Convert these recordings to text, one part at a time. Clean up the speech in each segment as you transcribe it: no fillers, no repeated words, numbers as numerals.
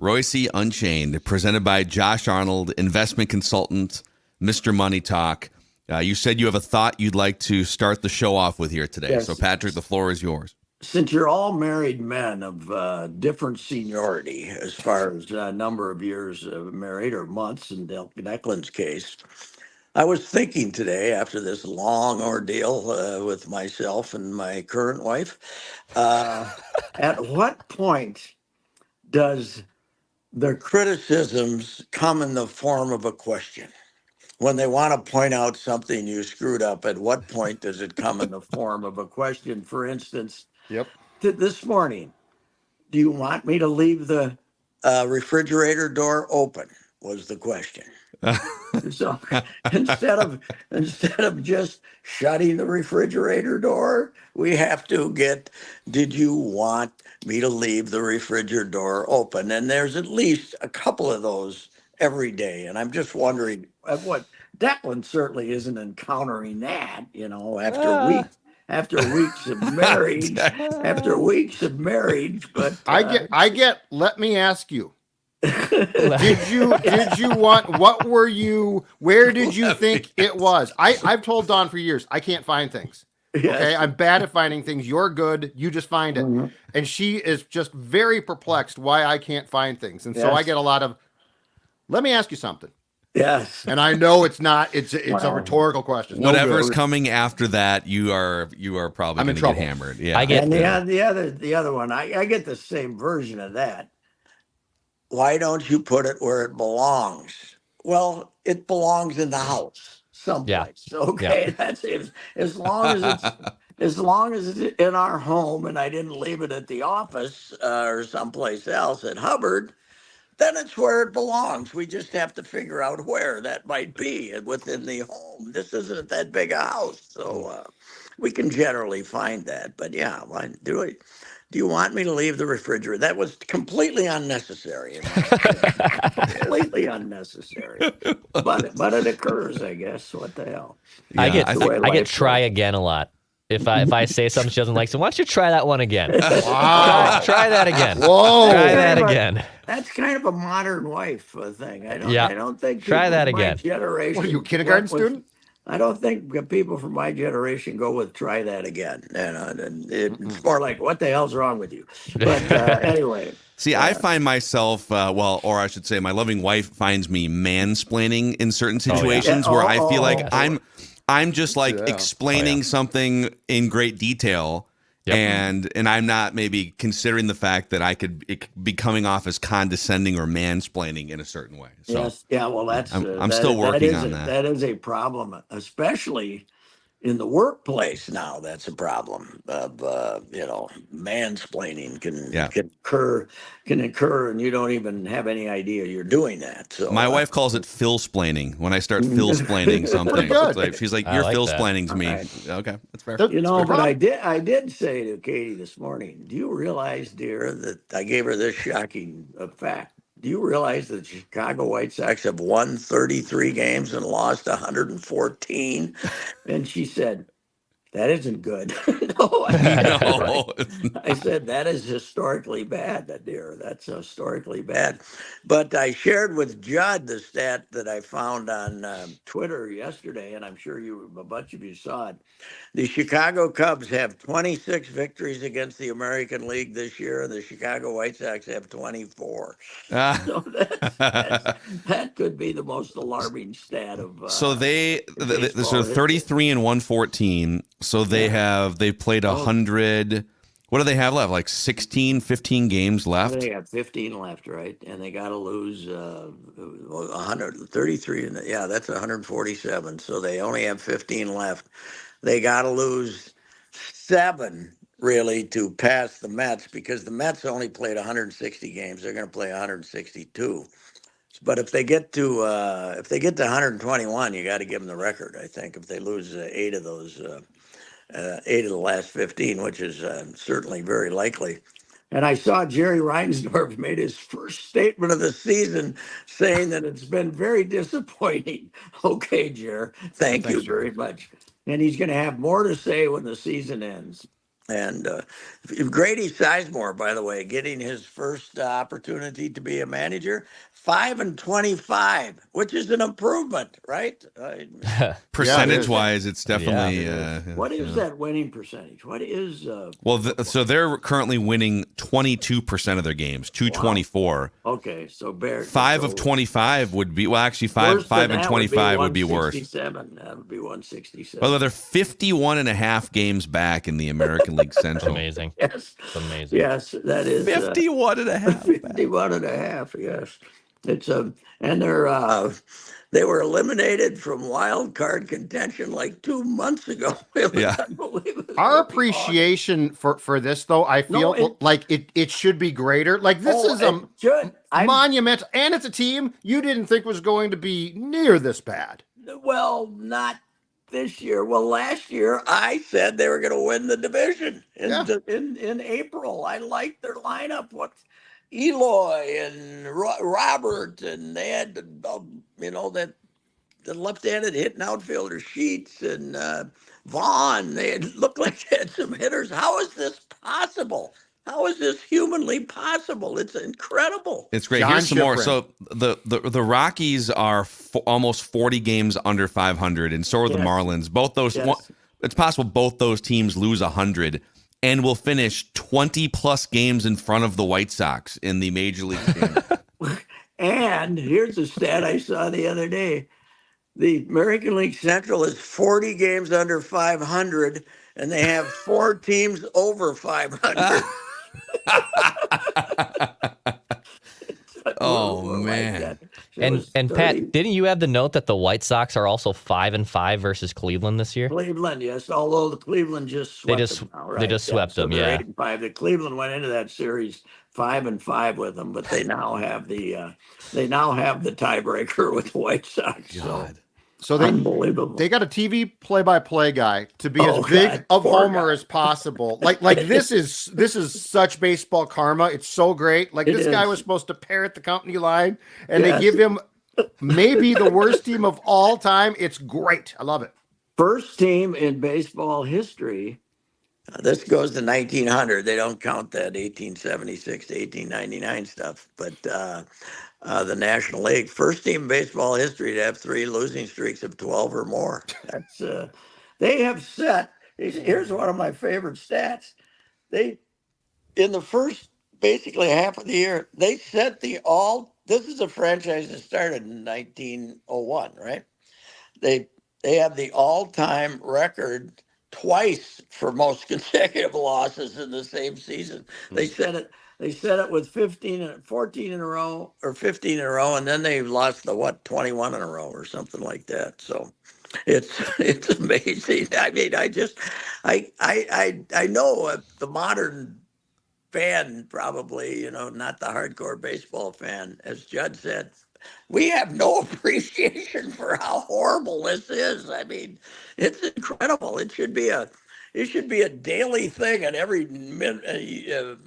Reusse Unchained, presented by Josh Arnold, investment consultant, Mr. Money Talk. You said you have a thought you'd like to start the show off with here today. Yes. So, Patrick, the floor is yours. Since you're all married men of different seniority as far as number of years married or months in Declan's case, I was thinking today after this long ordeal with myself and my current wife, at what point does their criticisms come in the form of a question? When they want to point out something you screwed up, at what point does it come in the form of a question? For instance, this morning, do you want me to leave the refrigerator door open? Was the question. So instead of just shutting the refrigerator door, we have to get, did you want me to leave the refrigerator door open? And there's at least a couple of those every day. And I'm just wondering what Declan certainly isn't encountering that, after weeks of marriage, but I get, let me ask you. Did you want, where did you think it was? I've told Dawn for years, I can't find things. Yes. Okay. I'm bad at finding things. You're good. You just find it. Mm-hmm. And she is just very perplexed why I can't find things. And so I get a lot of, let me ask you something. Yes. And I know it's a rhetorical question. Whatever's coming after that, you are probably going to get hammered. Yeah. I get the other one. I get the same version of that. Why don't you put it where it belongs? Well, it belongs in the house someplace. Yeah. Okay, that's it. As long as it's in our home, and I didn't leave it at the office or someplace else at Hubbard, then it's where it belongs. We just have to figure out where that might be within the home. This isn't that big a house, so we can generally find that. But yeah, do you want me to leave the refrigerator? That was completely unnecessary. Completely unnecessary. But it occurs, I guess. What the hell? Yeah, I get try again a lot. If I say something she doesn't like, so why don't you try that one again? Wow. Try that again. Whoa. Try that again. That's kind of a modern wife thing. I don't think try that again. Generation. What are you, a kindergarten student? I don't think people from my generation go with "try that again." It's more like, "What the hell's wrong with you?" But anyway. See, I find myself, or I should say, my loving wife finds me mansplaining in certain situations where I feel like I'm just like explaining something in great detail. Yep. And I'm not maybe considering the fact that it could be coming off as condescending or mansplaining in a certain way. So, yes, yeah, well, I'm still working on that. That is a problem, especially in the workplace now. That's a problem of mansplaining can occur, and you don't even have any idea you're doing that. So my wife calls it Phil-splaining when I start Phil-splaining something. She's like, "You're Phil-splaining to me." Right. Okay, that's fair. But I did say to Katie this morning, "Do you realize, dear, that I gave her this shocking fact? Do you realize that the Chicago White Sox have won 33 games and lost 114? And she said, "That isn't good." No, I said, "That is historically bad, dear. That's historically bad." But I shared with Judd the stat that I found on Twitter yesterday, and I'm sure a bunch of you saw it. The Chicago Cubs have 26 victories against the American League this year, and the Chicago White Sox have 24. So that could be the most alarming stat of. So they're 33 and 114. So they've played 100. What do they have left? Like 15 games left? They have 15 left, right? And they got to lose 133. That's 147. So they only have 15 left. They got to lose 7 really to pass the Mets, because the Mets only played 160 games. They're going to play 162. But if they get to 121, you got to give them the record. I think if they lose 8 of those. 8 of the last 15, which is certainly very likely. And I saw Jerry Reinsdorf made his first statement of the season saying that it's been very disappointing. Okay, Jerry, thank you very much. And he's going to have more to say when the season ends. And Grady Sizemore, by the way, getting his first opportunity to be a manager, 5-25, which is an improvement, right? Percentage-wise, it's definitely. What is that winning percentage? What is? So they're currently winning 22% of their games, 224. Wow. Okay, so 5 of 25 would be actually five and 25 would be worse. That would be 167. Well, they're 51.5 games back in the American League Central. Amazing. Yes, it's amazing. Yes, that is 51.5. 51.5. Yes, it's and they were eliminated from wild card contention like 2 months ago. It was unbelievable. Our appreciation for this, though, I feel like it should be greater. Like this is a monumental, and it's a team you didn't think was going to be near this bad. Well, not this year. Well, last year I said they were going to win the division in April. I liked their lineup. What Eloy and Robert, and they had that the left-handed hitting outfielder Sheets and Vaughn. They looked like they had some hitters. How is this possible? How is this humanly possible? It's incredible. It's great. Here's some more. So the Rockies are almost 40 games under 500, and so are the Marlins. Both those, it's possible both those teams lose 100, and will finish 20 plus games in front of the White Sox in the Major League game. And here's a stat I saw the other day: the American League Central is 40 games under 500, and they have 4 teams over 500. Oh man! And Pat, didn't you have the note that the White Sox are also 5-5 versus Cleveland this year? Cleveland, yes. Although the Cleveland just swept them now, right? They just swept them. They're 8-5. The Cleveland went into that series 5-5 with them, but they now have the tiebreaker with the White Sox. So they unbelievable. They got a TV play-by-play guy to be as big of Homer as possible. Like this is such baseball karma. It's so great. Like this guy was supposed to parrot the company line, and they give him maybe the worst team of all time. It's great. I love it. First team in baseball history. This goes to 1900. They don't count that 1876 to 1899 stuff, but the National League, first team in baseball history to have 3 losing streaks of 12 or more. That's they have set. Here's one of my favorite stats. They, in the first basically half of the year, they set this is a franchise that started in 1901, right? They have the all-time record twice for most consecutive losses in the same season. They set it with 14 in a row, and then they lost the 21 in a row or something like that. So it's amazing. I mean, I know the modern fan, probably, not the hardcore baseball fan, as Judd said, we have no appreciation for how horrible this is. I mean, it's incredible. It should be a daily thing in every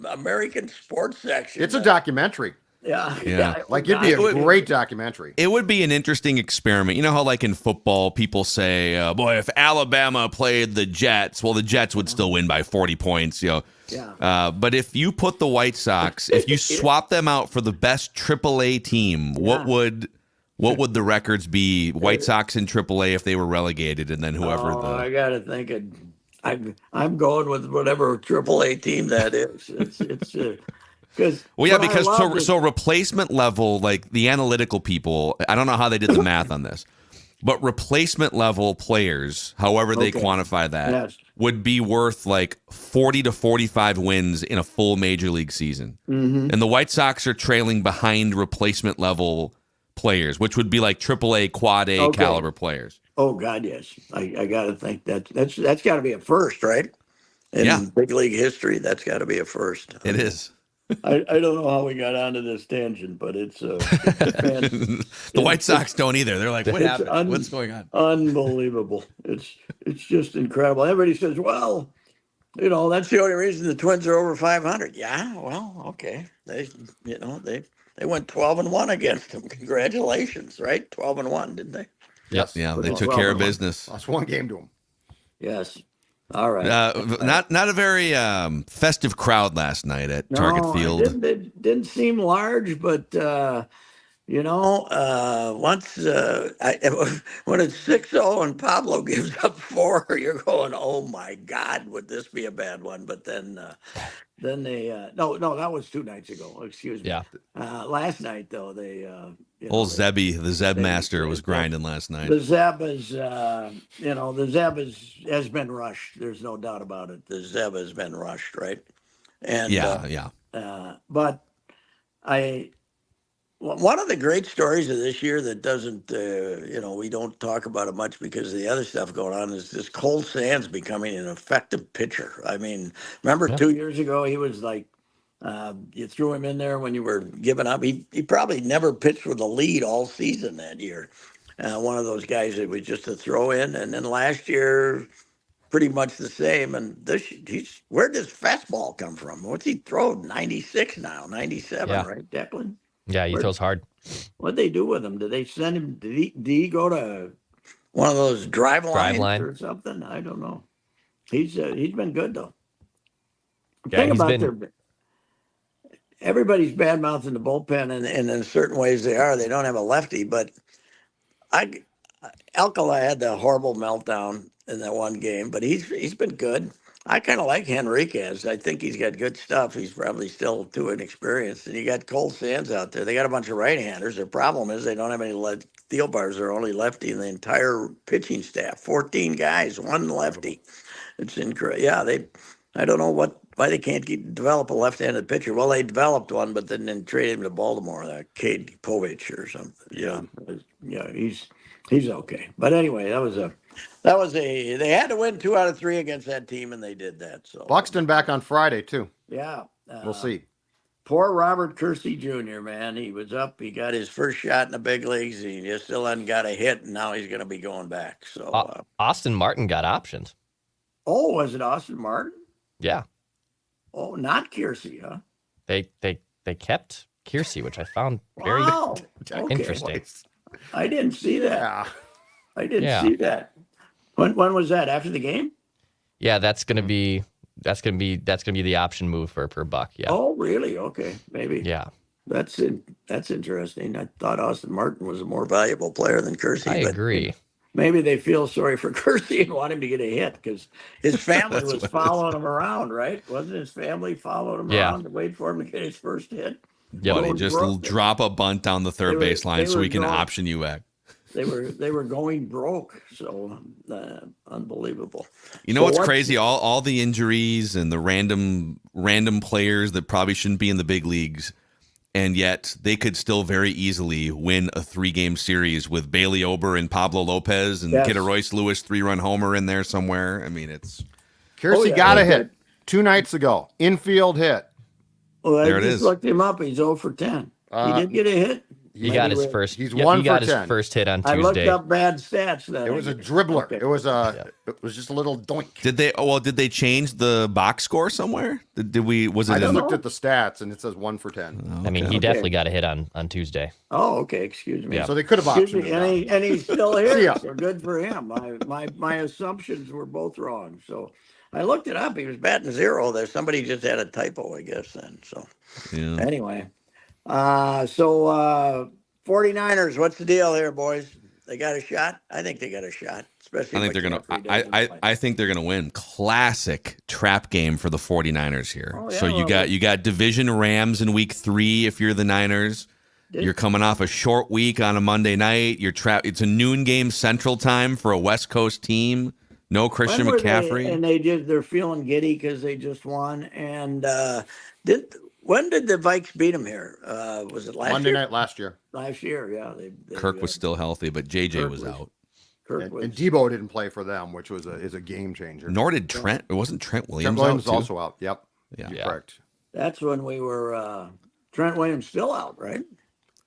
American sports section. It's a documentary. Yeah. Like it'd be a great documentary. It would be an interesting experiment. You know how like in football people say, boy, if Alabama played the Jets, well, the Jets would still win by 40 points, but if you put the White Sox, if you swap them out for the best AAA team, what would the records be? White Sox in AAA if they were relegated, and then whoever I got to think I'm going with whatever AAA team that is. It's because replacement level, like the analytical people, I don't know how they did the math on this, but replacement level players, however they quantify that, would be worth like 40 to 45 wins in a full major league season. Mm-hmm. And the White Sox are trailing behind replacement level players, which would be like AAA, quad A caliber players. Oh God, yes. I got to think that's got to be a first, right? In big league history, that's got to be a first. It is. I don't know how we got onto this tangent, but it's the White Sox don't either. They're like, what happened? What's going on? Unbelievable. It's just incredible. Everybody says, well, that's the only reason the Twins are over 500. Yeah, well, okay. They went 12-1 against them. Congratulations, right? 12-1, didn't they? Yes. Yeah, they took care of business. Lost one game to them. Yes. All right. Not a very festive crowd last night at Target No, Field. it didn't seem large, but once when it's 6-0 and Pablo gives up 4, you're going, oh my God, would this be a bad one? But then they no, that was 2 nights ago. Excuse me. Yeah. Last night though, they Old Zebby, the Zeb they, Master, was grinding last night. the Zeb is the Zeb has been rushed. There's no doubt about it. The Zeb has been rushed, right? And Yeah. but one of the great stories of this year that doesn't, we don't talk about it much because of the other stuff going on is this Cole Sands becoming an effective pitcher. I mean, remember 2 years ago, he was like, you threw him in there when you were giving up. He probably never pitched with a lead all season that year. One of those guys that was just a throw in. And then last year, pretty much the same. And where does fastball come from? What's he throw? 96 now, 97, right, Declan? Yeah, he throws hard. What'd they do with him? Did they send him? Did he go to one of those drive lines line or something? I don't know. He's been good though. The Yeah, thing about everybody's bad mouthing the bullpen, and in certain ways they are. They don't have a lefty, but Alcala had the horrible meltdown in that one game, but he's been good. I kind of like Henriquez. I think he's got good stuff. He's probably still too inexperienced. And you got Cole Sands out there. They got a bunch of right-handers. Their problem is they don't have any Thielbars. They're only lefty in the entire pitching staff. 14 guys, one lefty. It's incredible. Yeah, I don't know why they can't develop a left-handed pitcher. Well, they developed one, but then traded him to Baltimore, Cade Povich or something. Yeah, he's okay. But anyway, they had to win 2 out of 3 against that team, and they did that. So Buxton back on Friday too. Yeah, we'll see. Poor Robert Kersey Jr., man. He was up. He got his first shot in the big leagues. He just still hadn't got a hit, and now he's going to be going back. So Austin Martin got options. Oh, was it Austin Martin? Yeah. Oh, not Kersey, huh? They kept Kersey, which I found very interesting. I didn't see that. Yeah. I didn't see that. When was that? After the game? Yeah, that's gonna be the option move for Buck. Yeah. Oh, really? Okay, maybe. Yeah. That's interesting. I thought Austin Martin was a more valuable player than Kersey. I agree. Maybe they feel sorry for Kersey and want him to get a hit because his family was following him around, right? Wasn't his family following him around to wait for him to get his first hit? Yeah, buddy, just drop a bunt down the third baseline so we can option you back. They were going broke, so unbelievable. You know what's crazy? All the injuries and the random players that probably shouldn't be in the big leagues, and yet they could still very easily win a 3-game series with Bailey Ober and Pablo Lopez and get a Royce Lewis 3-run homer in there somewhere. I mean, it's Kersey got a hit 2 nights ago, infield hit. Well, I just looked him up. He's 0 for 10. He did get a hit. He got his first. He's 1 for 10. His first hit on Tuesday. I looked up bad stats. Then it was a dribbler. Okay. It was just a little doink. Did they change the box score somewhere? I just looked at the stats and it says 1 for 10. Oh, okay. I mean, he definitely got a hit on Tuesday. Oh, okay. Excuse me. Yeah. So they could have optioned him. And he's still here. So good for him. My assumptions were both wrong. So I looked it up. He was batting 0 there. Somebody just had a typo, I guess. Then so anyway. 49ers, what's the deal here, boys? They got a shot? I think they got a shot. Especially I think they're gonna win. Classic trap game for the 49ers here. Oh, yeah, so you got division Rams in week 3 if you're the Niners. You're coming off a short week on a Monday night. It's a noon game Central Time for a West Coast team. No Christian McCaffrey. They're feeling giddy because they just won. And when did the Vikes beat them here? Was it Monday night last year? Last year, yeah. Kirk was still healthy, but JJ was out. And Debo didn't play for them, which is a game changer. Nor did Trent. It wasn't Trent Williams. Trent Williams also out. Yep. Yeah. Correct. That's when we were. Trent Williams still out, right?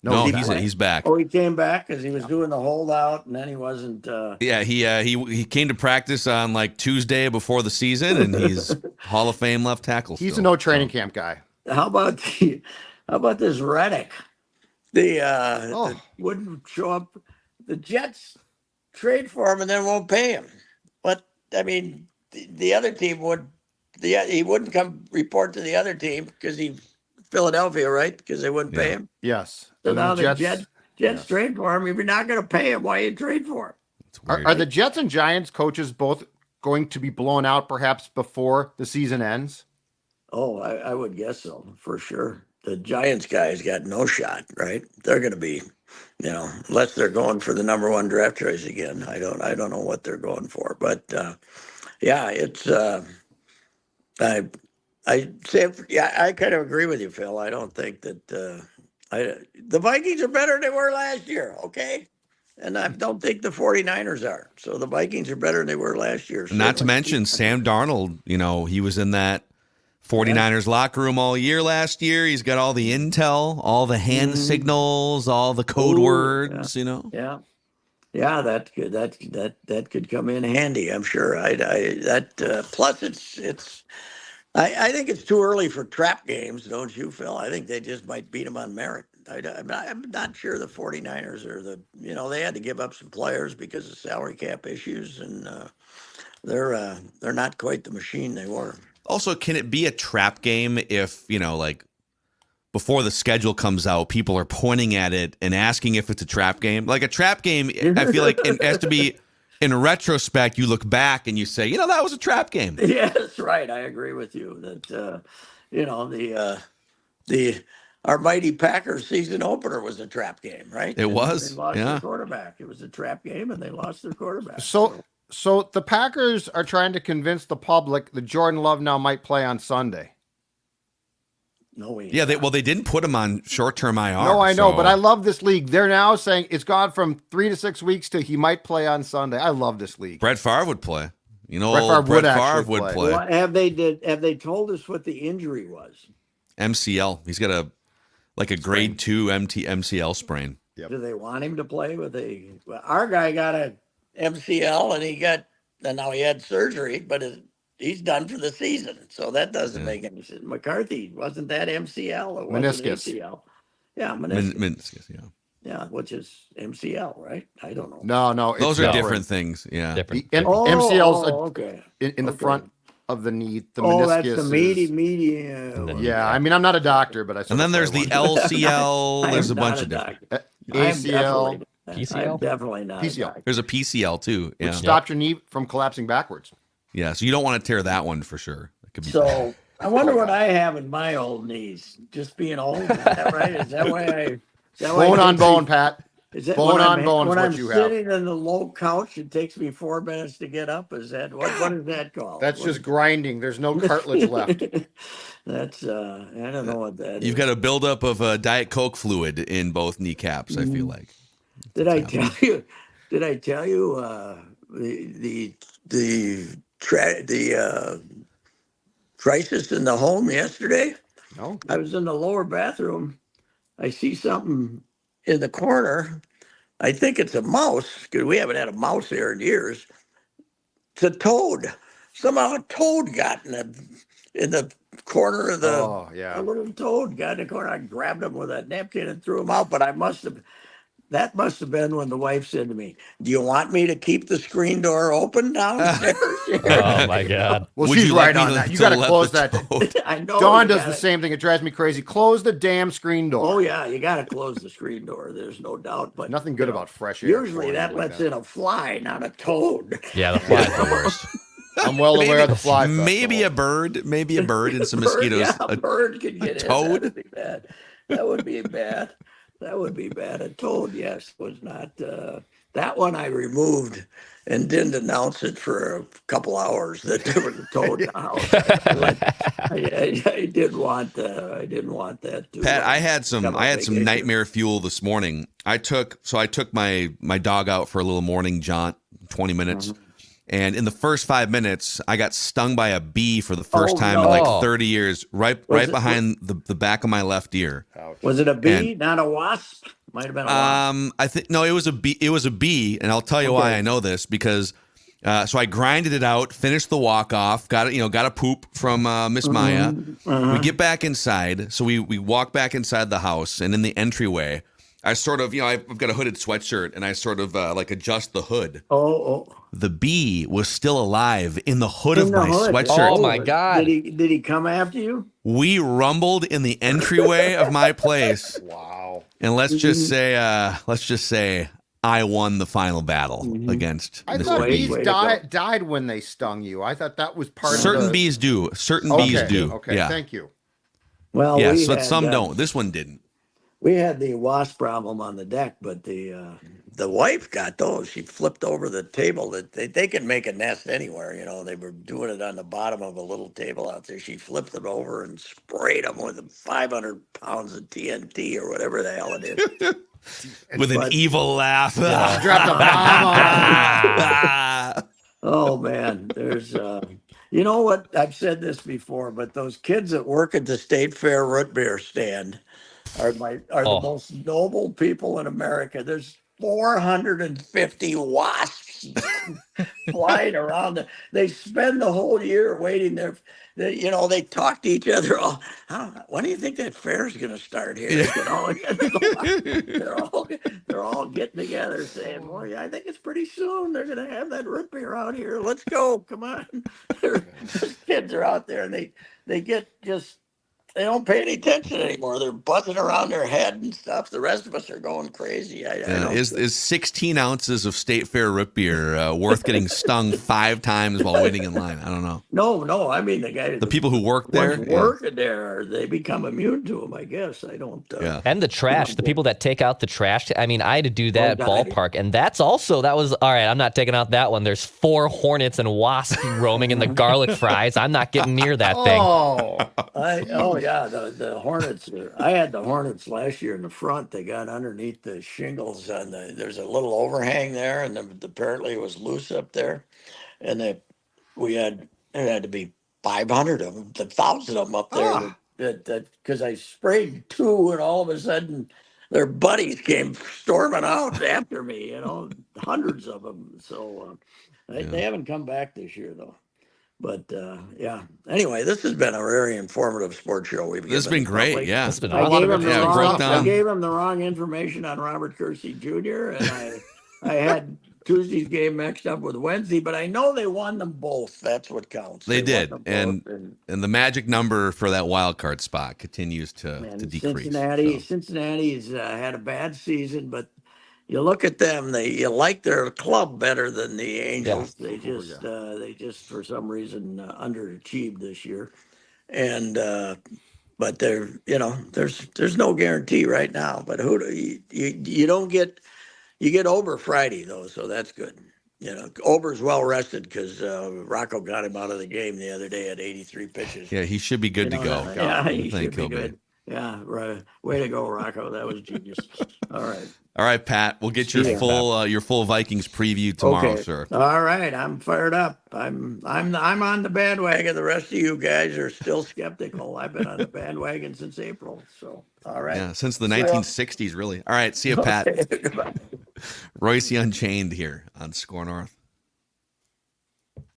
No, he's back. Oh, he came back because he was doing the holdout, and then he wasn't. Yeah, he came to practice on like Tuesday before the season, and he's Hall of Fame left tackle. He's a no training camp guy. How about this Reddick? The wouldn't show up. The Jets trade for him and then won't pay him. But I mean, the other team he wouldn't come report to the other team because Philadelphia, right? Because they wouldn't pay him. Yes. So And now the Jets yes. trade for him. If you're not going to pay him, why you trade for him? Are the Jets and Giants coaches both going to be blown out perhaps before the season ends? Oh, I would guess so, for sure. The Giants guys got no shot, right? They're going to be, unless they're going for the number one draft choice again. I don't know what they're going for, but yeah, it's I say I kind of agree with you, Phil. I don't think that the Vikings are better than they were last year, okay? And I don't think the 49ers are. So the Vikings are better than they were last year. Not to mention Sam Darnold, he was in that 49ers locker room all year last year. He's got all the intel, all the hand signals, all the code words, Yeah. Yeah, that could come in handy, I'm sure. Plus I think it's too early for trap games, don't you, Phil? I think they just might beat them on merit. I'm not sure the 49ers are they had to give up some players because of salary cap issues, and they're not quite the machine they were. Also, can it be a trap game if, like before the schedule comes out, people are pointing at it and asking if it's a trap game? Like a trap game, I feel like it has to be, in retrospect, you look back and you say, that was a trap game. Yes, right. I agree with you that, our mighty Packers season opener was a trap game, right? It was. They lost their quarterback. It was a trap game, and they lost their quarterback. So the Packers are trying to convince the public that Jordan Love now might play on Sunday. No, they didn't put him on short-term IR. No, I know, but I love this league. They're now saying it's gone from 3 to 6 weeks to he might play on Sunday. I love this league. Brett Favre would play. Brett Favre would play. Well, have they told us what the injury was? MCL. He's got a grade 2 MCL sprain. Yep. Do they want him to play with our guy got a MCL and now he had surgery, but he's done for the season. So that doesn't make any sense. McCarthy, wasn't that MCL? It wasn't ACL. Yeah, meniscus, yeah. Yeah, which is MCL, right? I don't know. No. Those are different things, yeah. MCL's in the front of the knee. The meniscus that's the median. Yeah, I mean, I'm not a doctor, but and then there's the LCL. There's a bunch of different. ACL. PCL? I'm definitely not. PCL. There's a PCL too. Which stopped your knee from collapsing backwards. Yeah, so you don't want to tear that one for sure. It could be so I wonder what I have in my old knees. Just being old, is that right? Is that why bone on bone, Pat? Is that bone on bone? When is I'm what you have. sitting in the low couch, it takes me 4 minutes to get up. Is that what is that called? That's just grinding. There's no cartilage left. That's I don't know what that You've got a buildup of Diet Coke fluid in both kneecaps. I feel like. Did I tell you? The crisis in the home yesterday? No. I was in the lower bathroom. I see something in the corner. I think it's a mouse because we haven't had a mouse here in years. It's a toad. Somehow a toad got in the corner of the. Oh yeah. A little toad got in the corner. I grabbed him with a napkin and threw him out. But that must have been when the wife said to me, "Do you want me to keep the screen door open downstairs?" Oh my God! Well, she's right on that. You got to close that. I know. Dawn does the same thing. It drives me crazy. Close the damn screen door. Oh yeah, you got to close the screen door. There's no doubt. But nothing good about fresh air. Usually that lets in a fly, not a toad. Yeah, the fly's the worst. I'm well aware of the fly. Maybe a bird and some mosquitoes. Yeah, a bird could get in. Toad? That would be bad. That would be bad. That would be bad. A toad, yes, was not. That one I removed and didn't announce it for a couple hours that there was a toad in the house. I didn't want that. Pat, I had some nightmare fuel this morning. I took my dog out for a little morning jaunt, 20 minutes. Mm-hmm. And in the first 5 minutes, I got stung by a bee for the first time in like 30 years, right behind the back of my left ear. Was it a bee, not a wasp? Might have been a wasp. I think no, it was a bee. It was a bee, and I'll tell you why I know this because. So I grinded it out, finished the walk off, got a poop from Miss Maya. We get back inside, so we walk back inside the house, and in the entryway, I sort of, I've got a hooded sweatshirt, and I sort of like adjust the hood. Oh. The bee was still alive in the hood of my hood. sweatshirt. Oh my God. Did he come after you? We rumbled in the entryway of my place. Wow. And let's just say I won the final battle against I Mr. thought Bee. bees died when they stung you. I thought that was part Certain of the... bees do. Certain bees do. Okay, yeah. thank you. Well, Yes, but some don't. This one didn't. We had the wasp problem on the deck, but the wife got those. She flipped over the table. That they could make a nest anywhere. They were doing it on the bottom of a little table out there. She flipped it over and sprayed them with 500 pounds of TNT or whatever the hell it is. With an evil laugh. Dropped a bomb on. Oh man, there's you know what? I've said this before, but those kids that work at the State Fair root beer stand are the most noble people in America. There's 450 wasps flying around. They spend the whole year waiting there. They talk to each other. When do you think that fair's going to start here? They're all getting together saying, "Boy, I think it's pretty soon. They're going to have that root beer out here. Let's go. Come on." Those kids are out there, and they get just. They don't pay any attention anymore. They're buzzing around their head and stuff. The rest of us are going crazy. Is 16 ounces of State Fair root beer worth getting stung 5 times while waiting in line? I don't know. No. I mean, the people who work there, working there, they become immune to them. I guess I don't. And the trash, the people that take out the trash. I mean, I had to do that at ballpark, and that was all right. I'm not taking out that one. There's 4 hornets and wasps roaming in the garlic fries. I'm not getting near that thing. Yeah, the Hornets. I had the Hornets last year in the front. They got underneath the shingles there's a little overhang there, and apparently it was loose up there, and there had to be 500 of them, 1,000 of them up there. Because I sprayed 2, and all of a sudden their buddies came storming out after me. Hundreds of them. So they haven't come back this year though. But yeah. Anyway, this has been a very informative sports show. This has been great. Yeah, it's been I gave him the wrong information on Robert Kersey Jr. and I had Tuesday's game mixed up with Wednesday, but I know they won them both. That's what counts. They did, and the magic number for that wild card spot continues to decrease. Cincinnati's had a bad season, but. You look at them; you like their club better than the Angels. Yeah. They just for some reason underachieved this year, and but they're there's no guarantee right now. But you don't get Ober Friday though, so that's good. Ober's well rested because Rocco got him out of the game the other day at 83 pitches. Yeah, he should be good to go. Yeah, he should be good. Yeah, right. Way to go, Rocco. That was genius. All right, Pat. We'll get your full Vikings preview tomorrow, sir. All right, I'm fired up. I'm on the bandwagon. The rest of you guys are still skeptical. I've been on the bandwagon since April. So, all right. Yeah, since the 1960s, really. All right, see you, Pat. Goodbye. Reusse Unchained here on SKOR North.